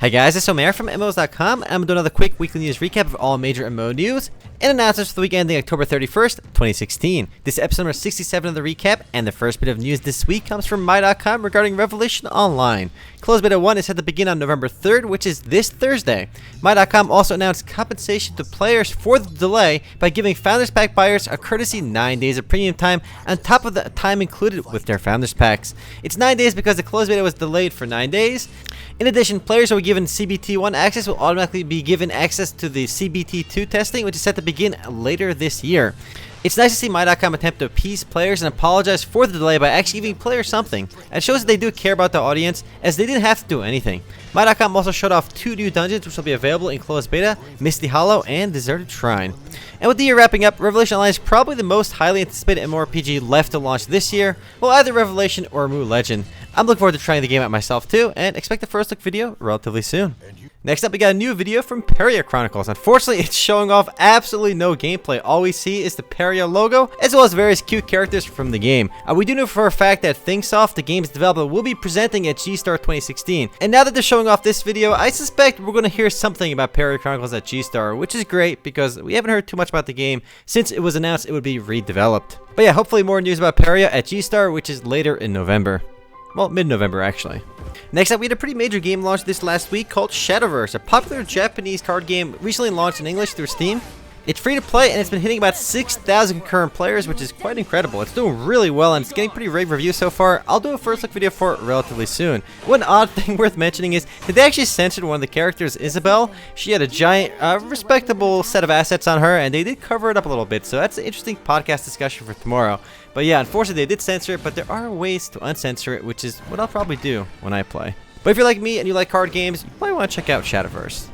Hi guys, it's Omer from MMOs.com, and I'm doing another quick weekly news recap of all major MMO news and announcements for the week ending October 31st, 2016. This is episode number 67 of the recap, and the first bit of news this week comes from MMOs.com regarding Revelation Online. Closed Beta 1 is set to begin on November 3rd, which is this Thursday. MMOs.com also announced compensation to players for the delay by giving Founders Pack buyers a courtesy 9 days of premium time on top of the time included with their Founders Packs. It's 9 days because the closed beta was delayed for 9 days. In addition, players who were given CBT1 access will automatically be given access to the CBT2 testing, which is set to begin later this year. It's nice to see MMOs.com attempt to appease players and apologize for the delay by actually giving players something. It shows that they do care about the audience, as they didn't have to do anything. MMOs.com also showed off 2 new dungeons which will be available in closed beta, Misty Hollow and Deserted Shrine. And with the year wrapping up, Revelation Online is probably the most highly anticipated MMORPG left to launch this year, well, either Revelation or Mu Legend. I'm looking forward to trying the game out myself too, and expect the first look video relatively soon. Next up, we got a new video from Peria Chronicles. Unfortunately, it's showing off absolutely no gameplay. All we see is the Peria logo, as well as various cute characters from the game. We do know for a fact that ThinkSoft, the game's developer, will be presenting at G-Star 2016. And now that they're showing off this video, I suspect we're going to hear something about Peria Chronicles at G-Star, which is great because we haven't heard too much about the game since it was announced it would be redeveloped. But yeah, hopefully more news about Peria at G-Star, which is later in November. Well, mid-November, actually. Next up, we had a pretty major game launch this last week called Shadowverse, a popular Japanese card game recently launched in English through Steam. It's free to play, and it's been hitting about 6,000 concurrent players, which is quite incredible. It's doing really well, and it's getting pretty rave reviews so far. I'll do a first look video for it relatively soon. One odd thing worth mentioning is that they actually censored one of the characters, Isabel. She had a giant, respectable set of assets on her, and they did cover it up a little bit, so that's an interesting podcast discussion for tomorrow. But yeah, unfortunately they did censor it, but there are ways to uncensor it, which is what I'll probably do when I play. But if you're like me and you like card games, you might want to check out Shadowverse.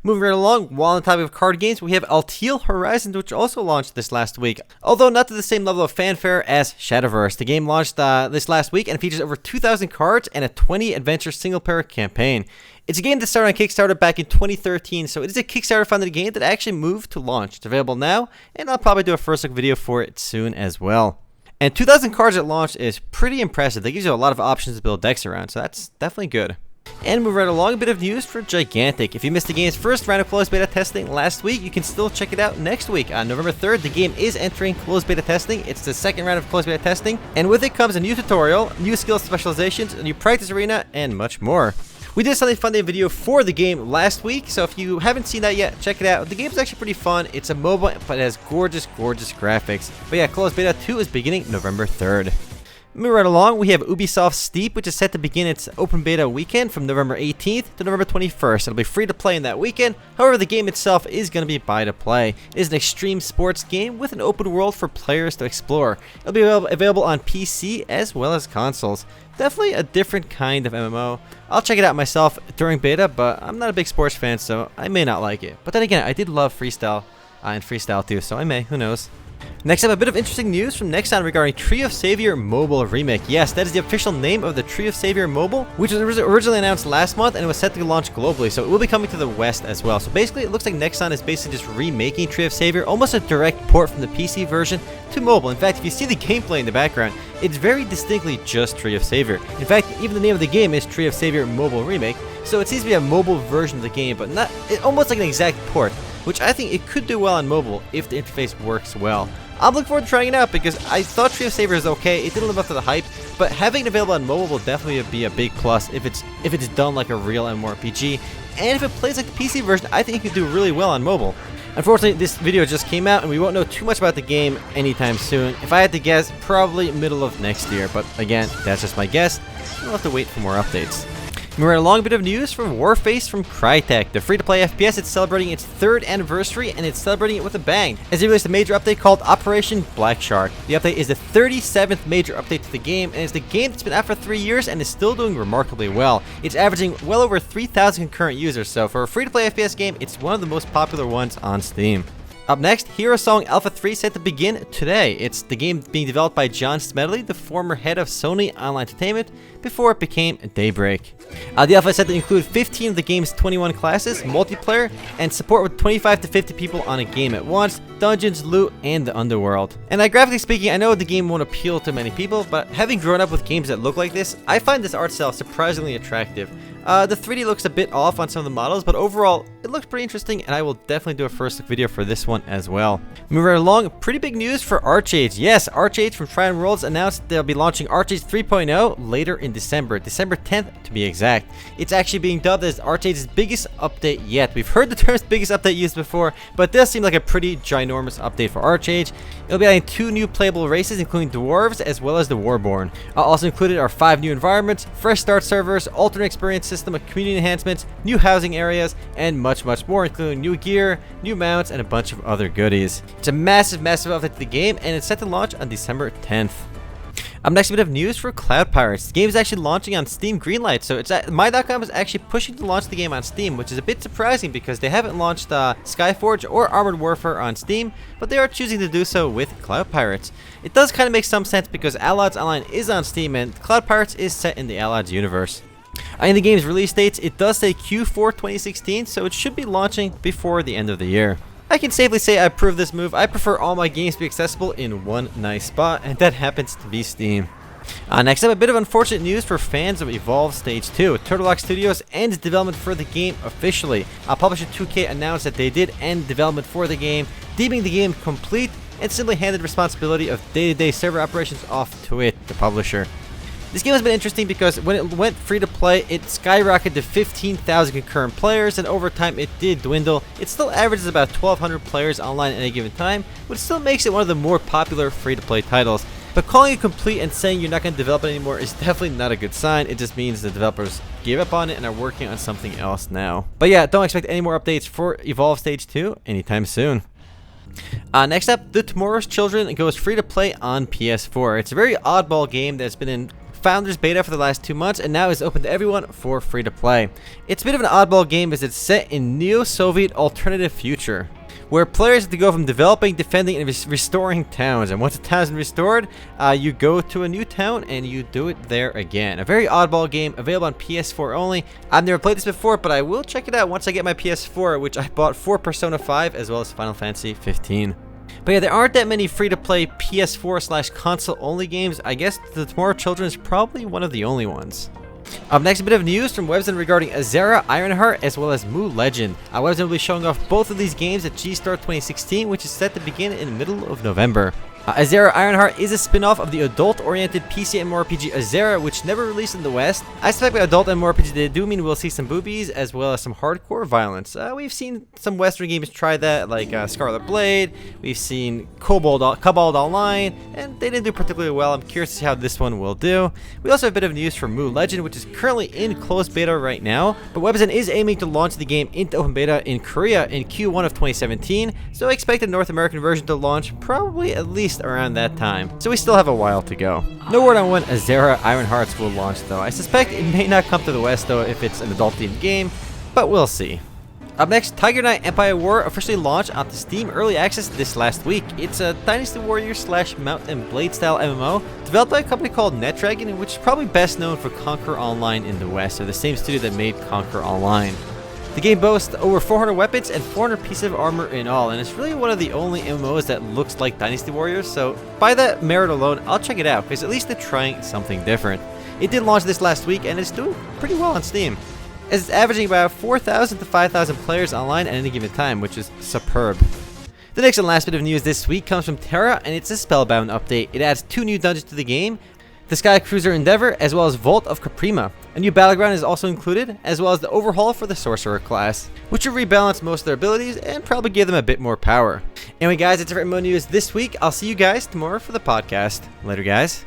Moving right along, while on the topic of card games, we have Alteil Horizonz, which also launched this last week. Although not to the same level of fanfare as Shadowverse. The game launched this last week and features over 2,000 cards and a 20-adventure single-player campaign. It's a game that started on Kickstarter back in 2013, so it is a Kickstarter-funded game that actually moved to launch. It's available now, and I'll probably do a first look video for it soon as well. And 2,000 cards at launch is pretty impressive. That gives you a lot of options to build decks around, so that's definitely good. And moving right along, a bit of news for Gigantic. If you missed the game's first round of closed beta testing last week, you can still check it out next week. On November 3rd, the game is entering closed beta testing. It's the second round of closed beta testing, and with it comes a new tutorial, new skill specializations, a new practice arena, and much more. We did a Sunday Funday video for the game last week, so if you haven't seen that yet, check it out. The game's actually pretty fun. It's a MOBA, but it has gorgeous, gorgeous graphics. But yeah, closed beta 2 is beginning November 3rd. Moving right along, we have Ubisoft Steep, which is set to begin its open beta weekend from November 18th to November 21st. It'll be free to play in that weekend. However, the game itself is going to be buy to play. It is an extreme sports game with an open world for players to explore. It'll be available on PC as well as consoles. Definitely a different kind of MMO. I'll check it out myself during beta, but I'm not a big sports fan, so I may not like it. But then again, I did love freestyle and freestyle too, so I may, who knows. Next up, a bit of interesting news from Nexon regarding Tree of Savior Mobile Remake. Yes, that is the official name of the Tree of Savior Mobile, which was originally announced last month and it was set to launch globally, so it will be coming to the West as well. So basically, it looks like Nexon is basically just remaking Tree of Savior, almost a direct port from the PC version to mobile. In fact, if you see the gameplay in the background, it's very distinctly just Tree of Savior. In fact, even the name of the game is Tree of Savior Mobile Remake, so it seems to be a mobile version of the game, but not almost like an exact port, which I think it could do well on mobile if the interface works well. I'm looking forward to trying it out because I thought Tree of Savior is okay. It didn't live up to the hype, but having it available on mobile will definitely be a big plus if it's done like a real MMORPG. And if it plays like the PC version, I think it could do really well on mobile. Unfortunately, this video just came out and we won't know too much about the game anytime soon. If I had to guess, probably middle of next year, but again, that's just my guess. We'll have to wait for more updates. Moving right along, a bit of news from Warface from Crytek. The free-to-play FPS is celebrating its 3rd anniversary, and it's celebrating it with a bang, as they released a major update called Operation Black Shark. The update is the 37th major update to the game, and it's the game that's been out for 3 years and is still doing remarkably well. It's averaging well over 3,000 concurrent users, so for a free-to-play FPS game, it's one of the most popular ones on Steam. Up next, Hero Song Alpha 3 set to begin today. It's the game being developed by John Smedley, the former head of Sony Online Entertainment, before it became Daybreak. The alpha is set to include 15 of the game's 21 classes, multiplayer, and support with 25 to 50 people on a game at once, dungeons, loot, and the underworld. And graphically speaking, I know the game won't appeal to many people, but having grown up with games that look like this, I find this art style surprisingly attractive. The 3D looks a bit off on some of the models, but overall, it looks pretty interesting, and I will definitely do a first look video for this one as well. Moving right along, pretty big news for archeAge. Yes, archeAge from Trident Worlds announced they'll be launching archeAge 3.0 later in December 10th to be exact. It's actually being dubbed as archeAge's biggest update yet. We've heard the term biggest update used before, but it does seem like a pretty ginormous update for archeAge. It'll be adding 2 new playable races, including dwarves as well as the Warborn. Also included are 5 new environments, fresh start servers, alternate experience system, community enhancements, new housing areas, and much more, including new gear, new mounts, and a bunch of other goodies. It's a massive update to the game, and it's set to launch on December 10th. Next, a bit of news for Cloud Pirates. The game is actually launching on Steam Greenlight, so it's My.com is actually pushing to launch the game on Steam, which is a bit surprising because they haven't launched Skyforge or Armored Warfare on Steam, but they are choosing to do so with Cloud Pirates. It does kind of make some sense because Allied's Online is on Steam, and Cloud Pirates is set in the Allied's universe. In the game's release dates, it does say Q4 2016, so it should be launching before the end of the year. I can safely say I approve this move. I prefer all my games to be accessible in one nice spot, and that happens to be Steam. Next up, a bit of unfortunate news for fans of Evolve Stage 2. Turtle Rock Studios ends development for the game officially. Publisher 2K announced that they did end development for the game, deeming the game complete, and simply handed responsibility of day-to-day server operations off to it, the publisher. This game has been interesting because when it went free to play, it skyrocketed to 15,000 concurrent players, and over time it did dwindle. It still averages about 1,200 players online at any given time, which still makes it one of the more popular free to play titles. But calling it complete and saying you're not going to develop it anymore is definitely not a good sign. It just means the developers gave up on it and are working on something else now. But yeah, don't expect any more updates for Evolve Stage 2 anytime soon. Next up, The Tomorrow's Children goes free to play on PS4. It's a very oddball game that's been in Founders Beta for the last 2 months and now is open to everyone for free to play. It's a bit of an oddball game as it's set in neo-Soviet alternative future, where players have to go from developing, defending, and restoring towns. And once a town has been restored, you go to a new town and you do it there again. A very oddball game, available on PS4 only. I've never played this before, but I will check it out once I get my PS4, which I bought for Persona 5 as well as Final Fantasy 15. But yeah, there aren't that many free-to-play PS4/console-only games. I guess The Tomorrow Children is probably one of the only ones. Up next, a bit of news from Webzen regarding Azera, Ironheart, as well as Mu Legend. Webzen will be showing off both of these games at G-Star 2016, which is set to begin in the middle of November. Azera Ironheart is a spin-off of the adult-oriented PC MMORPG Azera, which never released in the West. I suspect by adult MMORPG they do mean we'll see some boobies as well as some hardcore violence. We've seen some Western games try that, like Scarlet Blade. We've seen Cabal Online, and they didn't do particularly well. I'm curious to see how this one will do. We also have a bit of news from Mu Legend, which is currently in closed beta right now, but Webzen is aiming to launch the game into open beta in Korea in Q1 of 2017, so I expect the North American version to launch probably at least around that time, so we still have a while to go. No word on when Azera Ironhearts will launch though. I suspect it may not come to the West though if it's an adult-themed game, but we'll see. Up next, Tiger Knight Empire War officially launched onto Steam Early Access this last week. It's a Dynasty Warrior / Mount and Blade style MMO developed by a company called NetDragon, which is probably best known for Conquer Online in the West, or the same studio that made Conquer Online. The game boasts over 400 weapons and 400 pieces of armor in all, and it's really one of the only MMOs that looks like Dynasty Warriors, so by that merit alone, I'll check it out, because at least they're trying something different. It did launch this last week, and it's doing pretty well on Steam, as it's averaging about 4,000 to 5,000 players online at any given time, which is superb. The next and last bit of news this week comes from Tera, and it's a Spellbound update. It adds 2 new dungeons to the game, the Sky Cruiser Endeavor, as well as Vault of Caprima. A new battleground is also included, as well as the overhaul for the Sorcerer class, which will rebalance most of their abilities and probably give them a bit more power. Anyway guys, it's it for MMO News this week. I'll see you guys tomorrow for the podcast. Later guys.